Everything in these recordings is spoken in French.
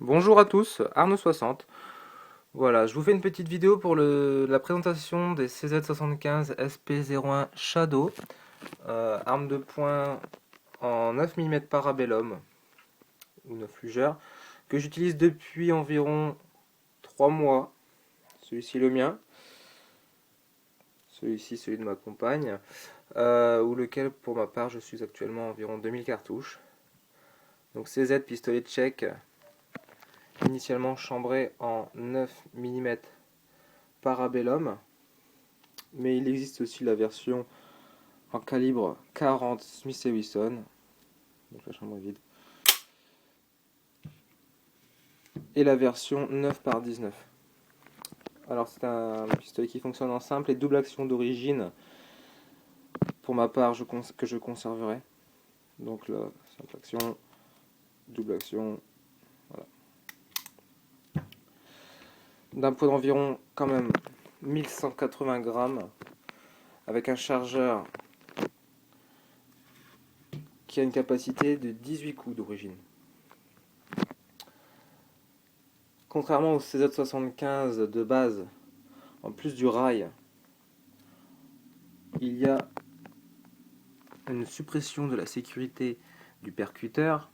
Bonjour à tous, Arnaud60. Voilà, je vous fais une petite vidéo pour la présentation des CZ75 SP01 Shadow, arme de poing en 9 mm Parabellum ou 9 lugères, que j'utilise depuis environ 3 mois. Celui-ci le mien, celui-ci celui de ma compagne, ou lequel pour ma part je suis actuellement à environ 2000 cartouches. Donc CZ pistolet tchèque, initialement chambré en 9 mm Parabellum, mais il existe aussi la version en calibre 40 Smith & Wesson, donc la chambre est vide, et la version 9 par 19. Alors c'est un pistolet qui fonctionne en simple et double action d'origine, pour ma part que je conserverai. Donc là, simple action, double action, voilà. D'un poids d'environ quand même 1180 grammes, avec un chargeur qui a une capacité de 18 coups d'origine. Contrairement au CZ75 de base, en plus du rail, il y a une suppression de la sécurité du percuteur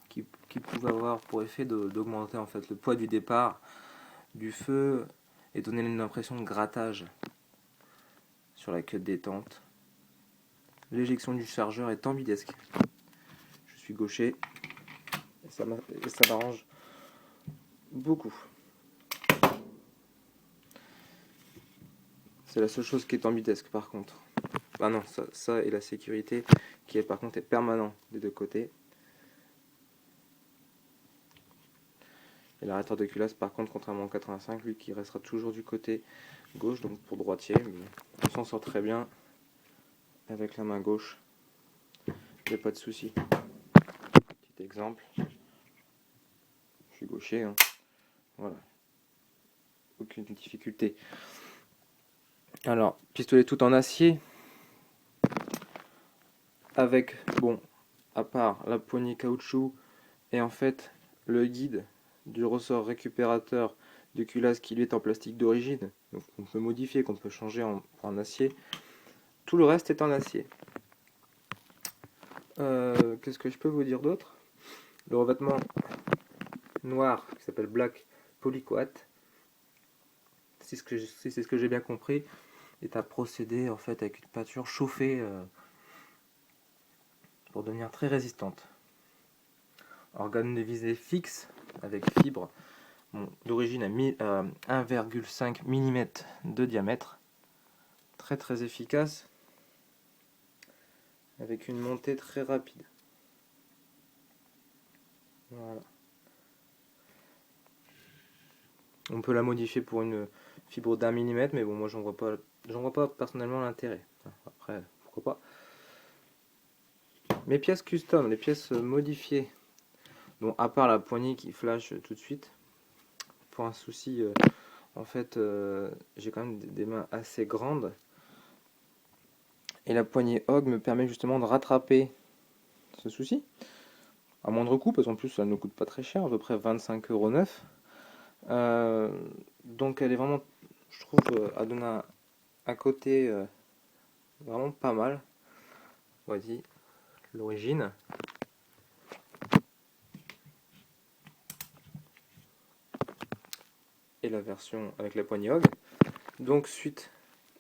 qui pouvait avoir pour effet d'augmenter en fait le poids du départ du feu et donner une impression de grattage sur la queue de détente. L'éjection du chargeur est ambidesque. Je suis gaucher et ça m'arrange beaucoup. C'est la seule chose qui est ambidesque par contre. Ah non, ça et la sécurité qui est par contre est permanent des deux côtés. Et l'arrêteur de culasse par contre, contrairement au 85, lui qui restera toujours du côté gauche, donc pour droitier, mais on s'en sort très bien avec la main gauche, il n'y a pas de souci. Petit exemple, je suis gaucher, hein. Voilà, aucune difficulté. Alors, pistolet tout en acier, avec, bon, à part la poignée caoutchouc et en fait le guide du ressort récupérateur de culasse qui lui est en plastique d'origine, donc qu'on peut modifier, qu'on peut changer en acier. Tout le reste est en acier. Qu'est-ce que je peux vous dire d'autre? Le revêtement noir qui s'appelle Black Polyquat, si c'est ce que j'ai bien compris, est à procéder en fait avec une peinture chauffée pour devenir très résistante. Organe de visée fixe avec fibre, bon, d'origine à 1,5 mm de diamètre, très très efficace, avec une montée très rapide. Voilà. On peut la modifier pour une fibre d'1 mm, mais bon, moi j'en vois pas personnellement l'intérêt. Après, pourquoi pas. Mes pièces custom, les pièces modifiées, bon, à part la poignée qui flash tout de suite, pour un souci, en fait, j'ai quand même des mains assez grandes, et la poignée Hog me permet justement de rattraper ce souci, à moindre coût, parce qu'en plus ça ne coûte pas très cher, à peu près 25,9 €. Donc elle est vraiment, je trouve, à donner un côté vraiment pas mal. Voici l'origine. Et la version avec la poignée Hog. Donc suite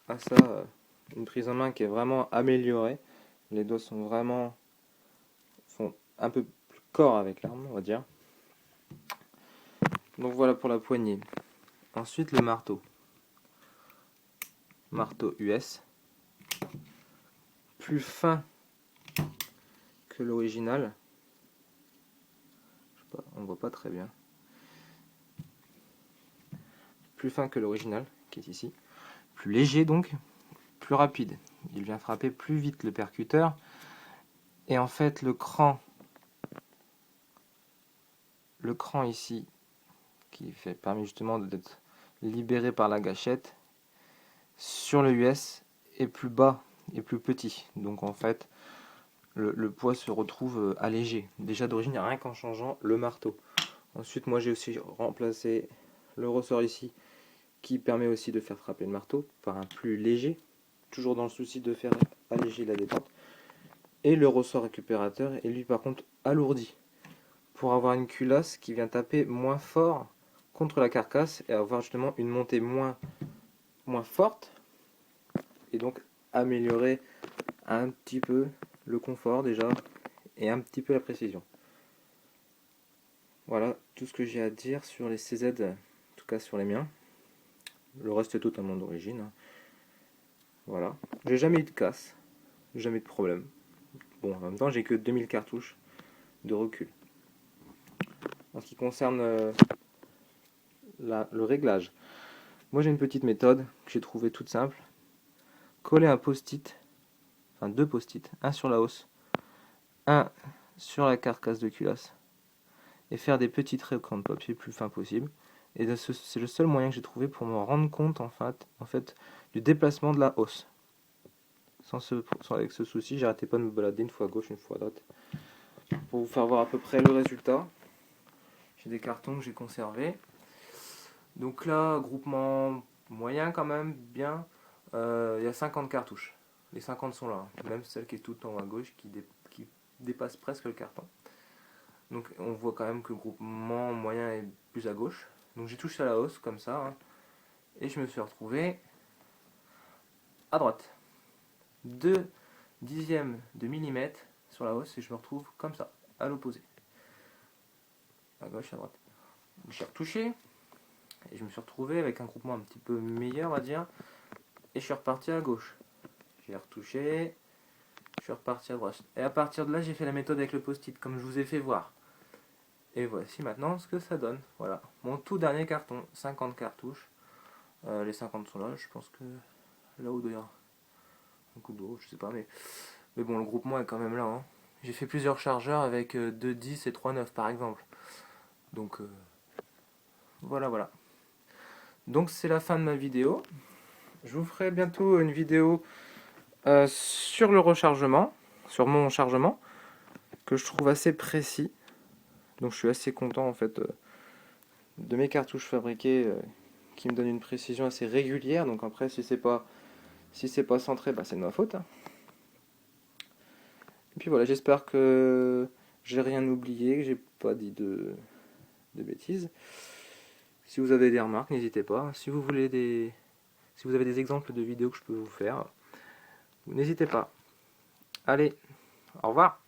à ça, une prise en main qui est vraiment améliorée. Les doigts sont un peu plus corps avec l'arme, on va dire. Donc voilà pour la poignée. Ensuite le marteau. Marteau US. Plus fin que l'original. On voit pas très bien. Plus fin que l'original, qui est ici. Plus léger donc, plus rapide. Il vient frapper plus vite le percuteur. Et en fait le cran ici, qui permet justement d'être libéré par la gâchette, sur le US est plus bas et plus petit. Donc en fait, le poids se retrouve allégé. Déjà d'origine, rien qu'en changeant le marteau. Ensuite, moi j'ai aussi remplacé le ressort ici qui permet aussi de faire frapper le marteau par un plus léger, toujours dans le souci de faire alléger la détente. Et le ressort récupérateur est lui par contre alourdi pour avoir une culasse qui vient taper moins fort contre la carcasse et avoir justement une montée moins forte et donc améliorer un petit peu le confort déjà et un petit peu la précision. Voilà tout ce que j'ai à dire sur les CZ, en tout cas sur les miens. Le reste est totalement d'origine. Voilà. J'ai jamais eu de casse, jamais eu de problème. Bon, en même temps, j'ai que 2000 cartouches de recul. En ce qui concerne le réglage, moi j'ai une petite méthode que j'ai trouvée toute simple. Coller un post-it, enfin 2 post-it, un sur la hausse, un sur la carcasse de culasse, et faire des petits traits au crayon de papier le plus fin possible. Et c'est le seul moyen que j'ai trouvé pour me rendre compte en fait du déplacement de la hausse. Avec ce souci, j'arrêtais pas de me balader une fois à gauche, une fois à droite. Pour vous faire voir à peu près le résultat, j'ai des cartons que j'ai conservés. Donc là, groupement moyen quand même, bien. Il y a 50 cartouches. Les 50 sont là, même celle qui est tout en haut à gauche qui dépasse presque le carton. Donc on voit quand même que le groupement moyen est plus à gauche. Donc j'ai touché à la hausse comme ça, hein, et je me suis retrouvé à droite. 2 dixièmes de millimètre sur la hausse et je me retrouve comme ça, à l'opposé. À gauche, à droite. J'ai retouché et je me suis retrouvé avec un groupement un petit peu meilleur, on va dire. Et je suis reparti à gauche. J'ai retouché, je suis reparti à droite. Et à partir de là, j'ai fait la méthode avec le post-it, comme je vous ai fait voir. Et voici maintenant ce que ça donne. Voilà, mon tout dernier carton, 50 cartouches. Les 50 sont là, je pense que là où d'ailleurs un coup d'eau, je sais pas, mais bon, le groupement est quand même là. Hein. J'ai fait plusieurs chargeurs avec 2,10 et 3,9 par exemple. Donc voilà. Donc c'est la fin de ma vidéo. Je vous ferai bientôt une vidéo sur le rechargement, sur mon chargement, que je trouve assez précis. Donc je suis assez content en fait de mes cartouches fabriquées qui me donnent une précision assez régulière. Donc après si c'est pas centré, bah, c'est de ma faute. Hein. Et puis voilà, j'espère que j'ai rien oublié, que j'ai pas dit de bêtises. Si vous avez des remarques, n'hésitez pas. Si vous avez des exemples de vidéos que je peux vous faire, n'hésitez pas. Allez, au revoir.